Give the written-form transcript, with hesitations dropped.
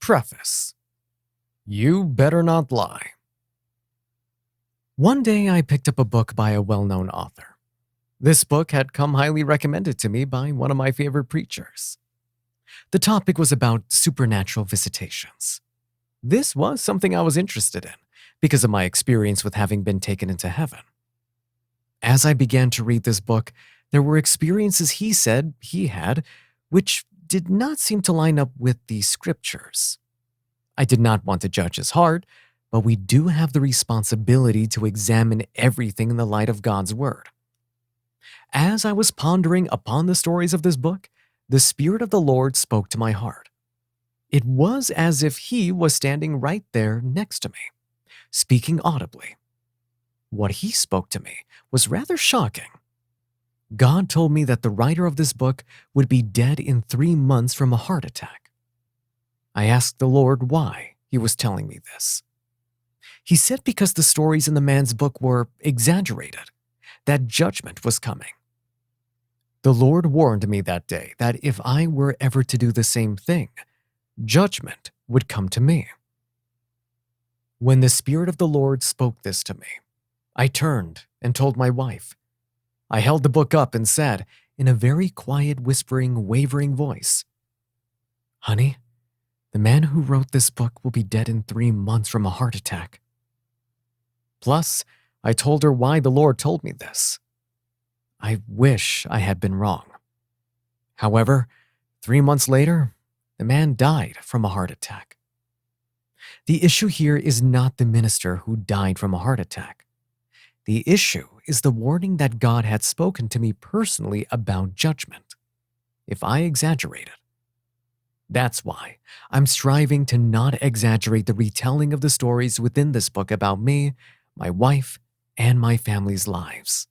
Preface. You better not lie. One day I picked up a book by a well-known author. This book had come highly recommended to me by one of my favorite preachers. The topic was about supernatural visitations. This was something I was interested in because of my experience with having been taken into heaven. As I began to read this book, there were experiences he said he had which did not seem to line up with the scriptures. I did not want to judge his heart, but we do have the responsibility to examine everything in the light of God's word. As I was pondering upon the stories of this book, the Spirit of the Lord spoke to my heart. It was as if he was standing right there next to me, speaking audibly. What he spoke to me was rather shocking. God told me that the writer of this book would be dead in 3 months from a heart attack. I asked the Lord why he was telling me this. He said because the stories in the man's book were exaggerated, that judgment was coming. The Lord warned me that day that if I were ever to do the same thing, judgment would come to me. When the Spirit of the Lord spoke this to me, I turned and told my wife. I held the book up and said, in a very quiet, whispering, wavering voice, "Honey, the man who wrote this book will be dead in 3 months from a heart attack." Plus, I told her why the Lord told me this. I wish I had been wrong. However, 3 months later, the man died from a heart attack. The issue here is not the minister who died from a heart attack. The issue is the warning that God had spoken to me personally about judgment, if I exaggerated. That's why I'm striving to not exaggerate the retelling of the stories within this book about me, my wife, and my family's lives.